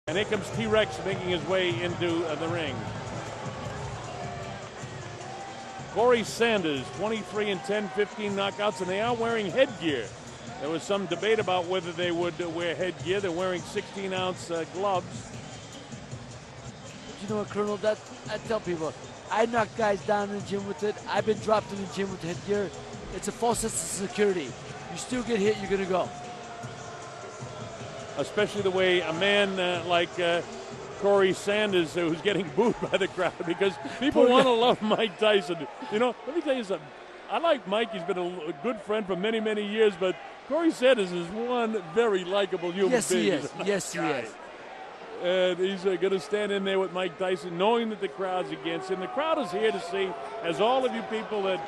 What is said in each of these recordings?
And here comes T-Rex making his way into the ring. Corey Sanders, 23 and 10, 15 knockouts, and they are wearing headgear. There was some debate about whether they would wear headgear. They're wearing 16-ounce gloves. But you know what, Colonel? That I tell people, I knock guys down in the gym with it. I've been dropped in the gym with headgear. It's a false sense of security. You still get hit, you're gonna go. Especially the way a man like Corey Sanders, who's getting booed by the crowd because people want to love Mike Tyson. You know, let me tell you something. I like Mike. He's been a good friend for many, many years, but Corey Sanders is one very likable human being. Yes, he is. Yes, he is. And he's going to stand in there with Mike Tyson, knowing that the crowd's against him. The crowd is here to see, as all of you people that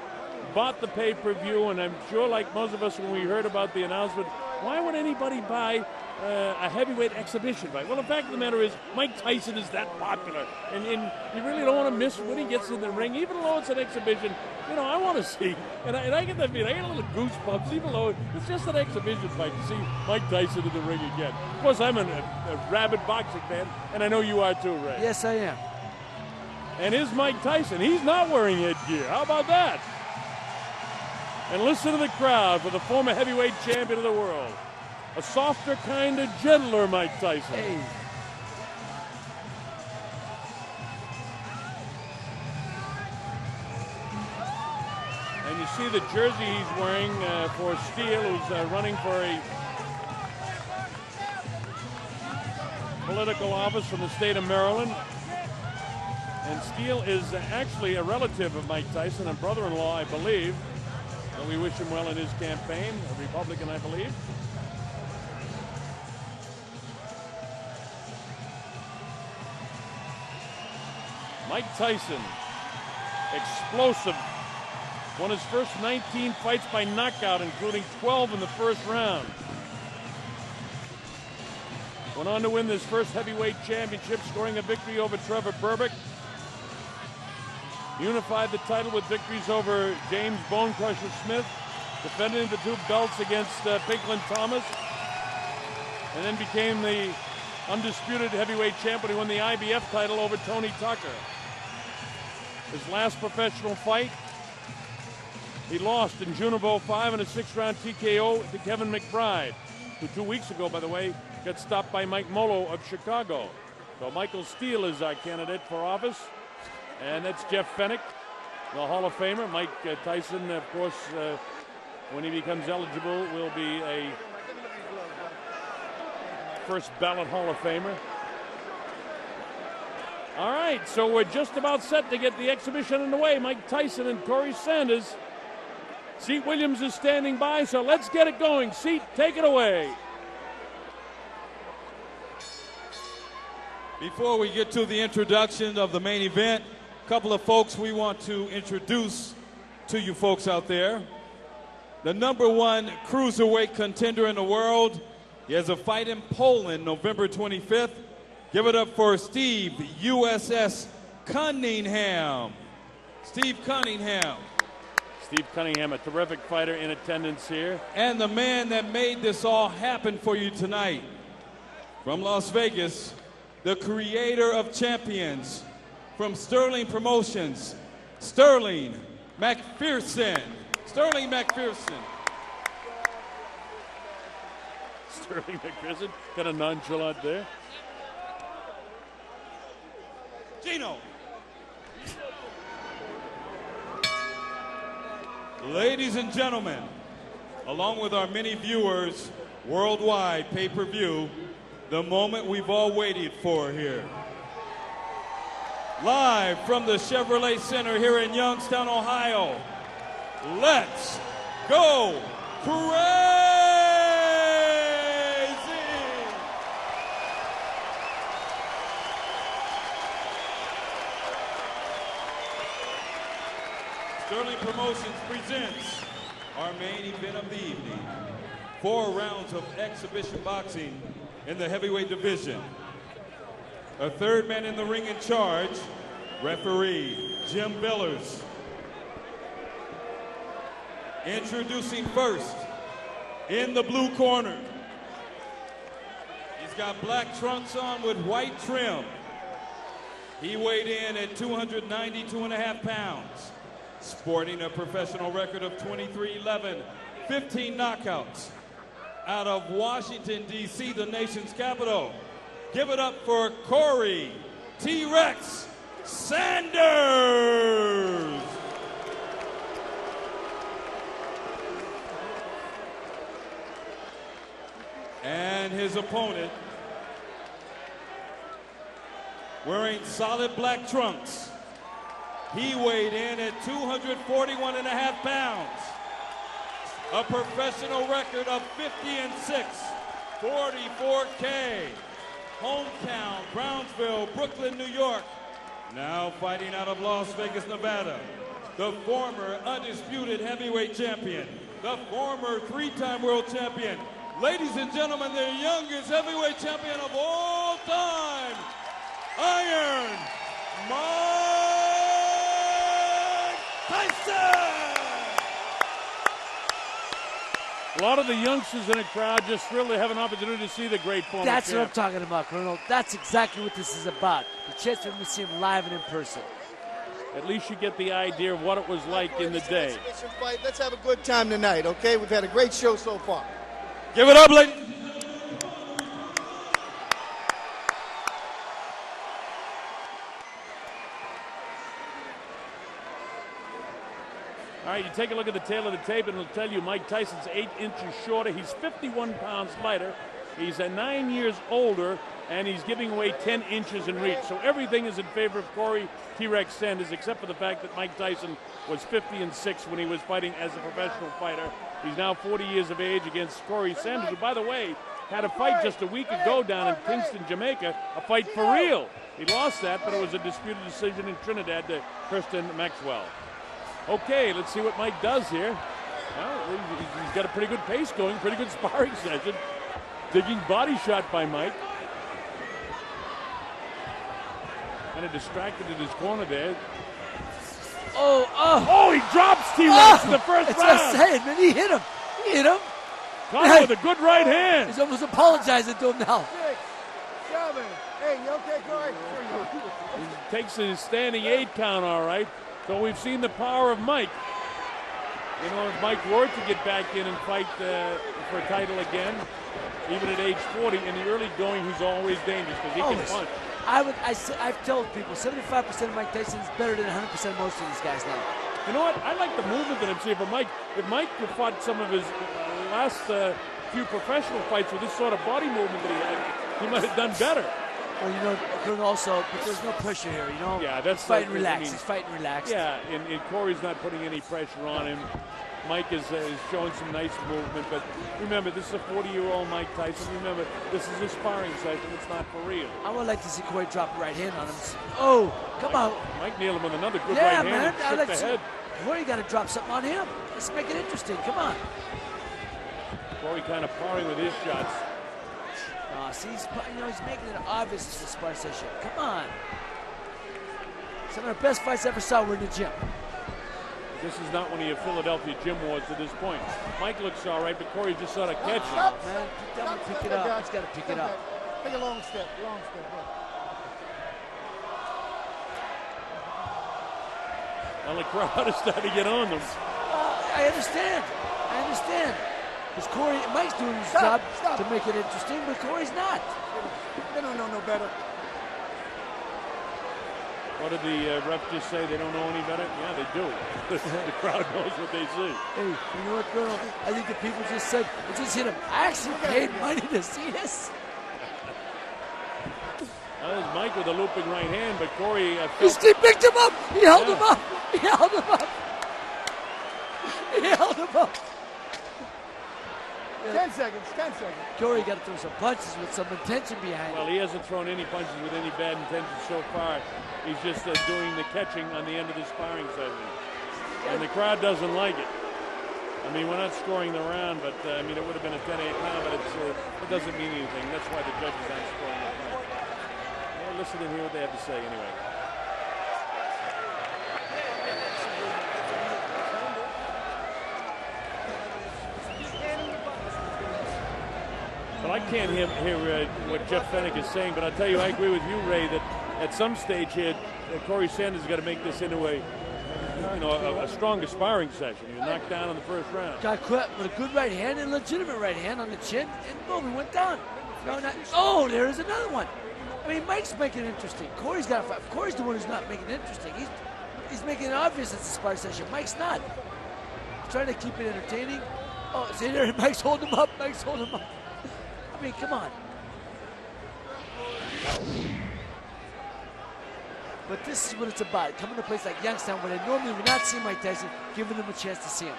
bought the pay-per-view, and I'm sure like most of us when we heard about the announcement, why would anybody buy a heavyweight exhibition fight? Well, the fact of the matter is, Mike Tyson is that popular, and you really don't want to miss when he gets in the ring, even though it's an exhibition. You know, I want to see, and I get that feeling, I get a little goosebumps, even though it's just an exhibition fight, to see Mike Tyson in the ring again. Of course, I'm a rabid boxing fan, and I know you are too, Ray. Yes, I am. And here's Mike Tyson. He's not wearing headgear. How about that? And listen to the crowd for the former heavyweight champion of the world. A softer, kind of gentler Mike Tyson. Hey. And you see the jersey he's wearing for Steele, who's running for a political office from the state of Maryland. And Steele is actually a relative of Mike Tyson and brother-in-law, I believe. So we wish him well in his campaign, a Republican, I believe. Mike Tyson, explosive, won his first 19 fights by knockout, including 12 in the first round. Went on to win this first heavyweight championship, scoring a victory over Trevor Berbick. Unified the title with victories over James Bone Crusher Smith, defending the two belts against Pinklin Thomas, and then became the undisputed heavyweight champion. He won the IBF title over Tony Tucker. His last professional fight, he lost in June of 05 in a 6-round TKO to Kevin McBride, who 2 weeks ago, by the way, got stopped by Mike Molo of Chicago. So Michael Steele is our candidate for office. And that's Jeff Fennick, the Hall of Famer. Mike Tyson, of course, when he becomes eligible, will be a first ballot Hall of Famer. All right, so we're just about set to get the exhibition underway. Mike Tyson and Corey Sanders. Seat Williams is standing by, so let's get it going. Seat, take it away. Before we get to the introduction of the main event, a couple of folks we want to introduce to you folks out there. The #1 cruiserweight contender in the world. He has a fight in Poland November 25th. Give it up for Steve USS Cunningham. Steve Cunningham. Steve Cunningham, a terrific fighter in attendance here. And the man that made this all happen for you tonight, from Las Vegas, the creator of champions, from Sterling Promotions, Sterling McPherson. Sterling McPherson. Sterling McPherson, kind of nonchalant there. Gino. Ladies and gentlemen, along with our many viewers worldwide pay-per-view, the moment we've all waited for here. Live from the Chevrolet Center here in Youngstown, Ohio. Let's go crazy! Sterling Promotions presents our main event of the evening. 4 rounds of exhibition boxing in the heavyweight division. A third man in the ring in charge, referee Jim Billers. Introducing first, in the blue corner, he's got black trunks on with white trim. He weighed in at 292.5 pounds, sporting a professional record of 23-11, 15 knockouts. Out of Washington, D.C., the nation's capital, give it up for Corey T-Rex Sanders. And his opponent, wearing solid black trunks, he weighed in at 241.5 pounds, a professional record of 50-6, 44K, hometown, Brownsville, Brooklyn, New York, now fighting out of Las Vegas, Nevada, the former undisputed heavyweight champion, the former three-time world champion, ladies and gentlemen, the youngest heavyweight champion of all time, Iron Mike Tyson! A lot of the youngsters in the crowd just thrilled to have an opportunity to see the great former That's champ. what I'm talking about, Colonel. That's exactly what this is about. The chance for him to see him live and in person. At least you get the idea of what it was like in the day. Let's have a good time tonight, okay? We've had a great show so far. Give it up, ladies. All right, you take a look at the tail of the tape, and it'll tell you Mike Tyson's 8 inches shorter. He's 51 pounds lighter. He's 9 years older, and he's giving away 10 inches in reach. So everything is in favor of Corey T-Rex Sanders, except for the fact that Mike Tyson was 50-6 when he was fighting as a professional fighter. He's now 40 years of age against Corey Sanders, who, by the way, had a fight just a week ago down in Kingston, Jamaica, a fight for real. He lost that, but it was a disputed decision in Trinidad to Kirsten Maxwell. Okay, let's see what Mike does here. Well, he's got a pretty good pace going, pretty good sparring session. Digging body shot by Mike. Kind of distracted in his corner there. Oh, he drops T-Rex in the first round. That's what I'm saying, man. He hit him. He hit him. Caught him with a good right hand. He's almost apologizing to him now. 6, 7. Hey, you okay, Corey? He takes his standing 8 count, all right. So we've seen the power of Mike. You know, if Mike were to get back in and fight for a title again, even at age 40, in the early going, he's always dangerous because he can punch. I've told people 75% of Mike Tyson is better than 100% of most of these guys now. You know what? I like the movement that I'm seeing from Mike. If Mike fought some of his last few professional fights with this sort of body movement that he had, he might have done better. Well, you know, also, but there's no pressure here, you know? Yeah, that's he's fighting like, relaxed. He's fighting relaxed. Yeah, and Corey's not putting any pressure on him. Mike is showing some nice movement, but remember, this is a 40-year-old Mike Tyson. Remember, this is a sparring session. It's not for real. I would like to see Corey drop a right hand on him. Oh, come on. Mike nailed him with another good yeah, right man, hand. I'd like to the head. Corey got to drop something on him. Let's make it interesting. Come on. Corey kind of parring with his shots. See, he's making it obvious it's a sparring session. Come on. Some of the best fights I ever saw were in the gym. This is not one of your Philadelphia gym wars to this point. Mike looks all right, but Corey just sort of catching. Man, tell him to pick it up. He's got to pick it up. Take a long step, long step. Well, the crowd is starting to get on them. I understand. Because Mike's doing his job to make it interesting, but Corey's not. They don't know no better. What did the ref just say? They don't know any better? Yeah, they do. The crowd knows what they see. Hey, you know what, Colonel? I think the people just said, just hit him. I actually paid money to see this. That was Mike with a looping right hand, but Corey... He picked him up. He held him up. He held him up. He held him up. 10 seconds. Corey got to throw some punches with some intention behind it. Well, he hasn't thrown any punches with any bad intentions so far. He's just doing the catching on the end of the sparring session. And the crowd doesn't like it. I mean, we're not scoring the round, but I mean, it would have been a 10-8 now, but it doesn't mean anything. That's why the judges aren't scoring it. Well, listen and hear what they have to say anyway. But I can't hear what Jeff Fennick is saying, but I'll tell you, I agree with you, Ray, that at some stage here, Corey Sanders has got to make this into a stronger sparring session. He was knocked down in the first round. Got caught with a good right hand and legitimate right hand on the chin, and boom, he went down. Oh, there's another one. I mean, Mike's making it interesting. Corey's got to fight. Corey's the one who's not making it interesting. He's making it obvious it's a sparring session. Mike's not. He's trying to keep it entertaining. Oh, see there, Mike's holding him up. Mike's holding him up. I mean, come on. But this is what it's about. Coming to a place like Youngstown where they normally would not see Mike Tyson, giving them a chance to see him.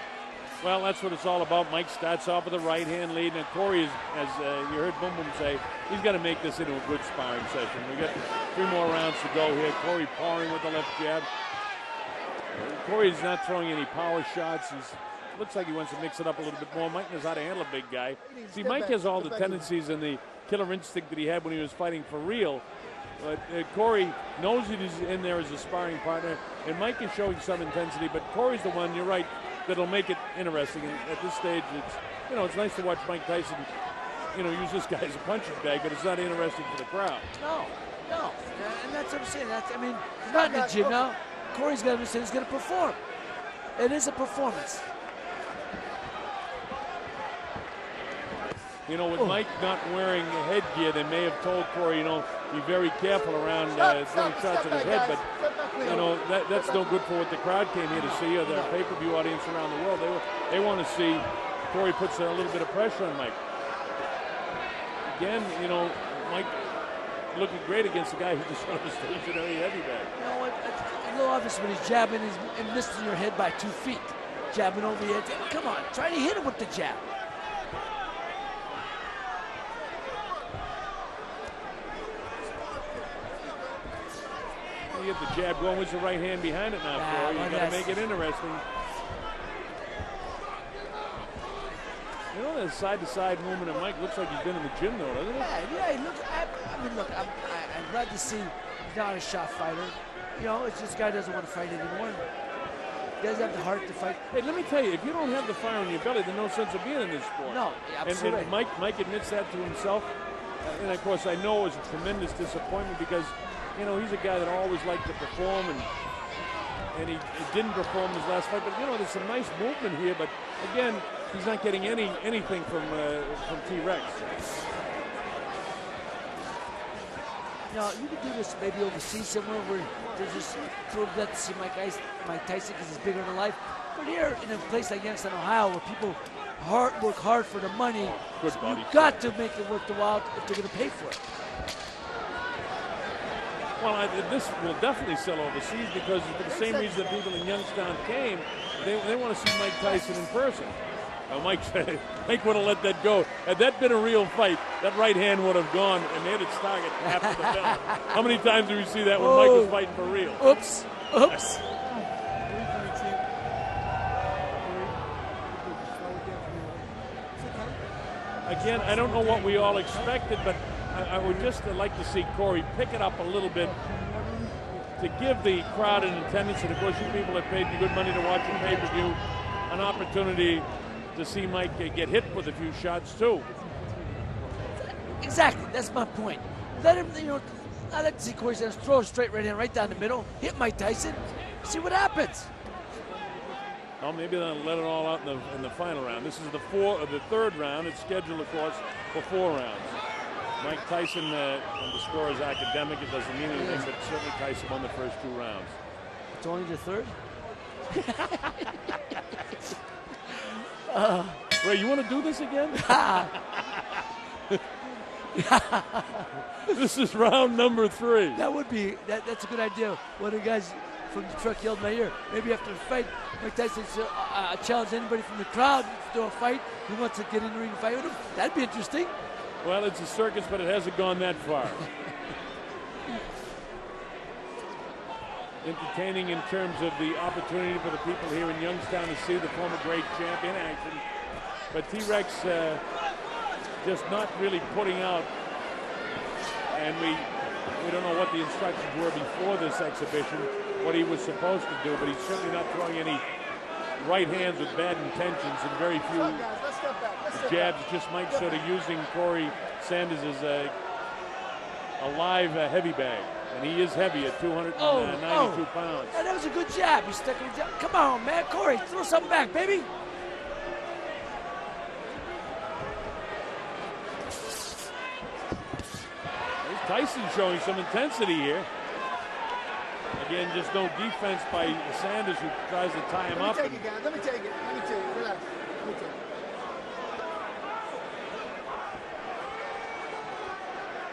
Well, that's what it's all about. Mike starts off with a right hand lead, and Corey, as you heard Boom Boom say, he's got to make this into a good sparring session. We got 3 more rounds to go here. Corey powering with the left jab. Corey's not throwing any power shots. Looks like he wants to mix it up a little bit more. Mike knows how to handle a big guy. See, Mike has all the tendencies and the killer instinct that he had when he was fighting for real. But Corey knows he's in there as a sparring partner, and Mike is showing some intensity, but Corey's the one, you're right, that'll make it interesting. And at this stage, it's nice to watch Mike Tyson, use this guy as a punching bag, but it's not interesting for the crowd. No. And that's what I'm saying. He's not in the gym now. Corey's got to say he's going to perform. It is a performance. With Mike not wearing headgear, they may have told Corey, be very careful around throwing shots at his head, but, that's no good for what the crowd came here to see, or the pay-per-view audience around the world. They want to see Corey puts a little bit of pressure on Mike. Again, Mike looking great against the guy who just won a stationary heavy bag. A little obvious when he's jabbing and missing your head by 2 feet. Jabbing over the edge. Come on, try to hit him with the jab. You get the jab going with the right hand behind it now, Corey. You got to make it interesting. The side-to-side movement of Mike looks like he's been in the gym, though, doesn't it? Look, I'm glad to see he's not a shot fighter. It's just guy doesn't want to fight anymore. He doesn't have the heart to fight. Hey, let me tell you, if you don't have the fire in your belly, there's no sense of being in this sport. No, absolutely. And Mike admits that to himself. And, of course, I know it was a tremendous disappointment because he's a guy that always liked to perform, and he didn't perform his last fight. But there's some nice movement here. But again, he's not getting anything from T-Rex. You could do this maybe overseas somewhere where they're just thrilled to see Mike Tyson because he's bigger than life. But here in a place like Youngstown, Ohio, where people work hard for the money, you've got to make it worth the while if they're going to pay for it. Well, this will definitely sell overseas because for the same reason that people in Youngstown came, they want to see Mike Tyson in person. Mike would have let that go. Had that been a real fight, that right hand would have gone and hit its target after the bell. How many times do we see that when Mike was fighting for real? Oops. Again, I don't know what we all expected, but I would just like to see Corey pick it up a little bit to give the crowd in attendance, and of course you people have paid you good money to watch the pay-per-view, an opportunity to see Mike get hit with a few shots too. Exactly, that's my point. Let him, I like to see Corey Sanders throw a straight right hand right down the middle, hit Mike Tyson, see what happens. Well, maybe they'll let it all out in the final round. This is the third round. It's scheduled, of course, for 4 rounds. Mike Tyson, on the score is academic. It doesn't mean anything, but certainly Tyson won the first 2 rounds. It's only the third? Ray, you want to do this again? This is round number 3. That would be, that's a good idea. One of the guys from the truck yelled in my ear, maybe after the fight, Mike Tyson challenge anybody from the crowd to do a fight. He wants to get in the ring and fight with him. That'd be interesting. Well, it's a circus, but it hasn't gone that far. Entertaining in terms of the opportunity for the people here in Youngstown to see the former great champ in action. But T-Rex just not really putting out, and we don't know what the instructions were before this exhibition, what he was supposed to do, but he's certainly not throwing any right hands with bad intentions and very few jabs. Just Mike sort of using Corey Sanders is a live heavy bag, and he is heavy at 292 pounds. Yeah, that was a good jab. He stuck him down. Come on, man. Corey, throw something back, baby. There's Tyson showing some intensity here. Again, just no defense by Sanders, who tries to tie him up. Let me take it, guys. Let me take it. Relax. Let me take it.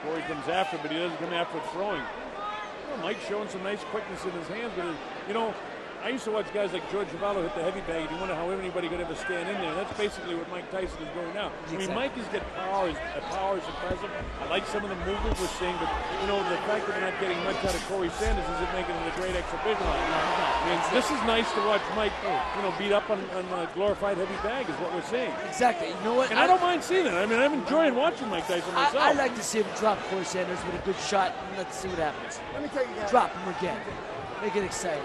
Corey comes after, but he doesn't come after throwing. You know, Mike's showing some nice quickness in his hands, but you know, I used to watch guys like George Zavallo hit the heavy bag, and you wonder how anybody could ever stand in there. That's basically what Mike Tyson is doing now. I mean, Mike is getting power. Power is impressive. I like some of the movement we're seeing, but you know, the fact that we're not getting much out of Corey Sanders isn't making it a great exhibition. I mean, this is nice to watch Mike, you know, beat up on a glorified heavy bag is what we're seeing. Exactly. You know what? And I don't mind seeing it. I mean, I'm enjoying watching Mike Tyson myself. I like to see him drop Corey Sanders with a good shot, and let's see what happens. Let me take it, guys. Drop him again. Make it exciting.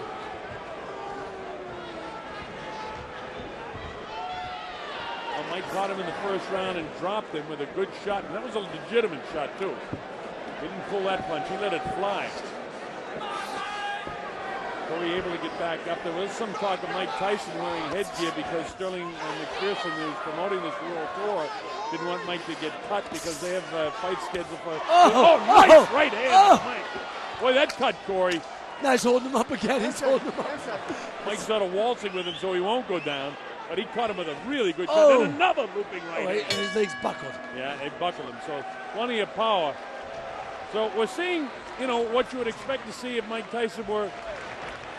Mike caught him in the first round and dropped him with a good shot, and that was a legitimate shot too. He didn't pull that punch, he let it fly. Corey able to get back up. There was some talk of Mike Tyson wearing headgear because Sterling McPherson, who's promoting this World Tour, didn't want Mike to get cut because they have fight scheduled for... Nice right hand, Mike. Boy, that cut Corey. Nice holding him up again. He's holding him up. Mike's sort of waltzing with him so he won't go down. But he caught him with a really good shot. And another looping right hand. And his legs buckled. Yeah, they buckled him. So plenty of power. So we're seeing, you know, what you would expect to see if Mike Tyson were,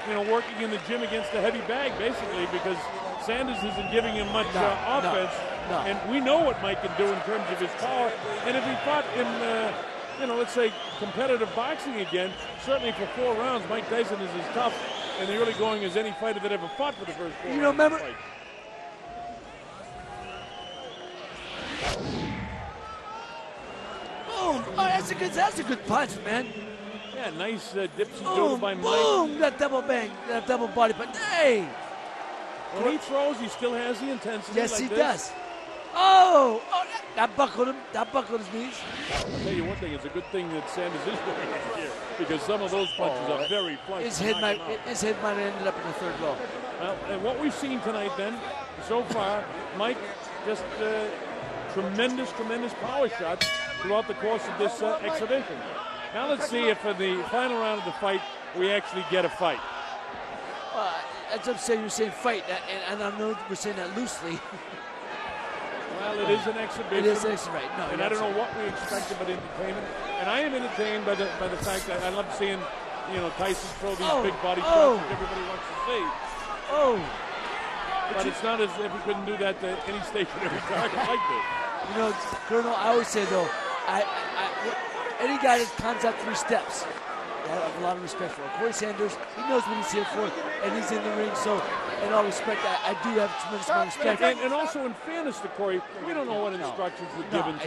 you know, working in the gym against a heavy bag, basically, because Sanders isn't giving him much offense. No. And we know what Mike can do in terms of his power. And if he fought in, you know, let's say competitive boxing again, certainly for 4 rounds, Mike Tyson is as tough and really going as any fighter that ever fought for the first 4 rounds. You remember? Boom! Oh, that's a good punch, man. Yeah, nice dipsy doodle by Mike. Boom! That double bang, that double body punch. Hey! When he throws, he still has the intensity. Yes, like he this. does. Oh, that buckled him. That buckled his knees. I'll tell you one thing. It's a good thing that Sanders is wearing it here because some of those punches are very flush. His head might have ended up in the 3rd row. Well, and what we've seen tonight, then, so far, Mike just tremendous power shots throughout the course of this exhibition. Now let's see if in the final round of the fight we actually get a fight. That's what I'm saying. You're saying fight, and I know we're saying that loosely. Well, it is an exhibition. It is an exhibition, right? No, and I don't know what we expected but entertainment. And I am entertained by the fact that I love seeing, you know, Tyson throw these big body shots that everybody wants to see. But it's not as if he couldn't do that to any stationary target like this. You know, Colonel, I always say though, any guy that comes out 3 steps, I have a lot of respect for him. Corey Sanders, he knows what he's here for, and he's in the ring. So, in all respect, I do have tremendous amount of respect. And also, in fairness to Corey, we don't know what instructions were given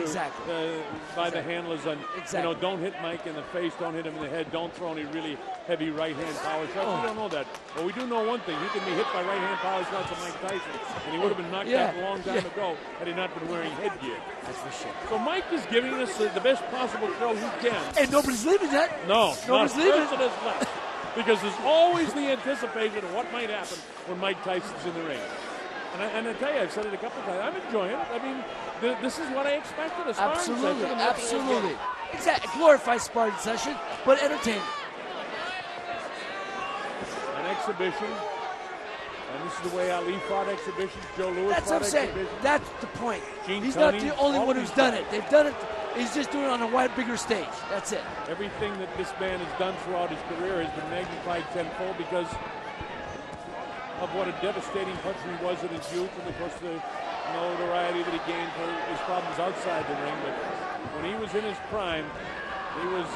by the handlers on, you know, don't hit Mike in the face, don't hit him in the head, don't throw any really heavy right-hand power shots. We don't know that. But we do know one thing. He can be hit by right-hand power shots of Mike Tyson, and he would have been knocked out a long time ago had he not been wearing headgear. That's for sure. So Mike is giving us the best possible throw he can. And nobody's leaving yet. No, nobody's leaving. Left. Because there's always the anticipation of what might happen when Mike Tyson's in the ring. And I tell you, I've said it a couple of times, I'm enjoying it. I mean, this is what I expected. Absolutely. Exactly. Glorified sparring session, but entertaining. An exhibition. And this is the way Ali fought exhibitions, Joe Louis That's fought what I'm saying. exhibitions. That's the point. He's Tunney, not the only one who's done it. They've done it. He's just doing it on a bigger stage. That's it. Everything that this man has done throughout his career has been magnified tenfold because of what a devastating puncher he was in his youth, and of course the notoriety that he gained for his problems outside the ring. But when he was in his prime, he was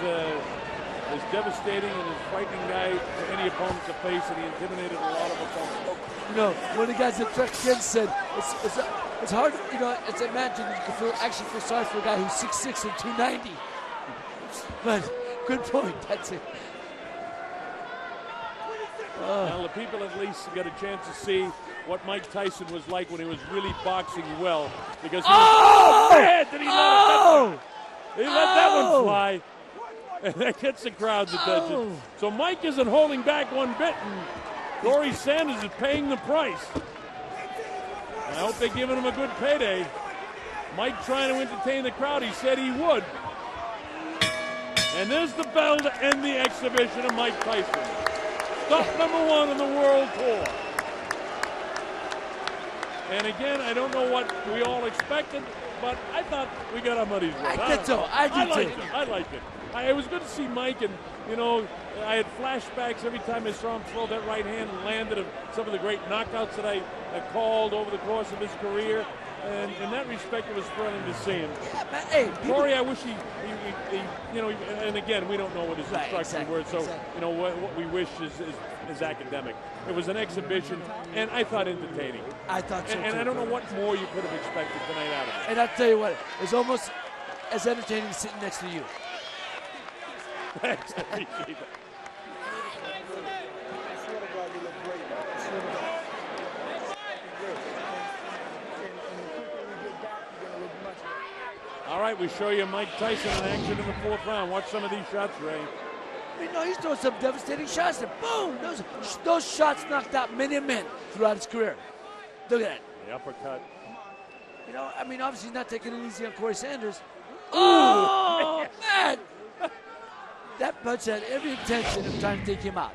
as devastating and as frightening guy to any opponent to face, and he intimidated a lot of opponents. You know, one of the guys that Trek Ken said, it's hard, you know, it's imagine you can actually feel sorry for a guy who's 6'6" and 290. But good point, that's it. Now the people at least get a chance to see what Mike Tyson was like when he was really boxing well. Because he was, man, did he let that one fly. And that gets the crowd's attention. So Mike isn't holding back one bit, and Corey Sanders is paying the price. And I hope they're giving him a good payday. Mike trying to entertain the crowd. He said he would. And there's the bell to end the exhibition of Mike Tyson. Stop #1 on the World Tour. And again, I don't know what we all expected, but I thought we got our money's worth. I did too. I liked it. It was good to see Mike, and, you know, I had flashbacks every time I saw him throw that right hand and landed of some of the great knockouts that I called over the course of his career. And in that respect, it was thrilling to see him. Yeah, hey, Corey, I wish he, you know, and again, we don't know what his instructions were, so, you know, what we wish is academic. It was an exhibition, and I thought entertaining. I thought so, and too. I don't know what more you could have expected tonight out of it. And I'll tell you what, it's almost as entertaining as sitting next to you. Thanks, I appreciate that. All right, we show you Mike Tyson in action in the 4th round. Watch some of these shots, Ray. You know, he's throwing some devastating shots. And boom! Those shots knocked out many men throughout his career. Look at that. The uppercut. You know, I mean, obviously he's not taking it easy on Corey Sanders. Oh, man! That punch had every intention of trying to take him out.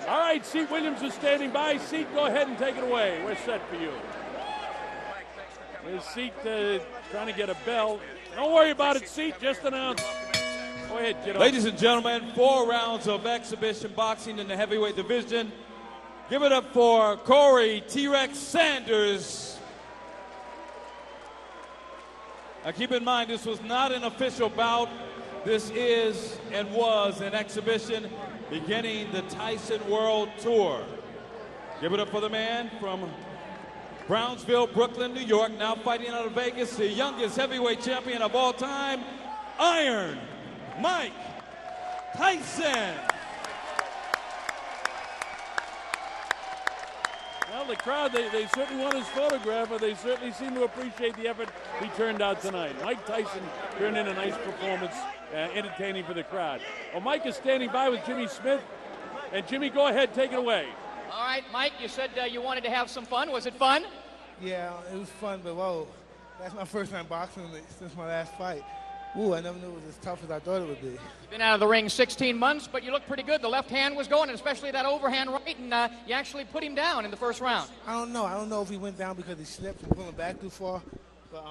All right, Seat Williams is standing by. Seat, go ahead and take it away. We're set for you. There's Seat trying to get a bell. Don't worry about it, Seat. Just announce. Go ahead, get on. Ladies and gentlemen, 4 rounds of exhibition boxing in the heavyweight division. Give it up for Corey T-Rex Sanders. Now keep in mind, this was not an official bout. This is and was an exhibition beginning the Tyson World Tour. Give it up for the man from Brownsville, Brooklyn, New York, now fighting out of Vegas, the youngest heavyweight champion of all time, Iron Mike Tyson. Well, the crowd, they certainly want his photograph, but they certainly seem to appreciate the effort he turned out tonight. Mike Tyson turned in a nice performance, entertaining for the crowd. Well, Mike is standing by with Jimmy Smith. And Jimmy, go ahead, take it away. All right, Mike, you said you wanted to have some fun. Was it fun? Yeah, it was fun, but whoa, that's my first time boxing since my last fight. Ooh, I never knew it was as tough as I thought it would be. You've been out of the ring 16 months, but you look pretty good. The left hand was going, and especially that overhand right, and you actually put him down in the first round. I don't know. I don't know if he went down because he slipped from pulling back too far. But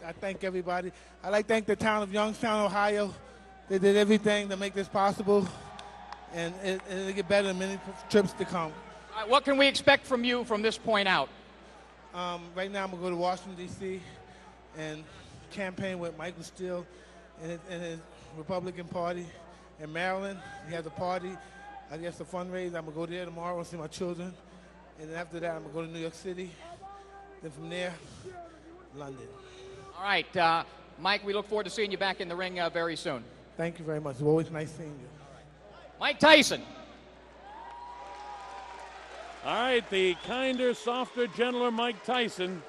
I thank everybody. I'd like to thank the town of Youngstown, Ohio. They did everything to make this possible, and it'll get better in many trips to come. All right, what can we expect from you from this point out? Right now, I'm going to go to Washington, D.C., and campaign with Michael Steele and his Republican Party. In Maryland, he has a party, I guess a fundraiser. I'm going to go there tomorrow and see my children. And then after that, I'm going to go to New York City. Then from there, London. All right, Mike, we look forward to seeing you back in the ring very soon. Thank you very much. It's always nice seeing you. Mike Tyson. All right, the kinder, softer, gentler Mike Tyson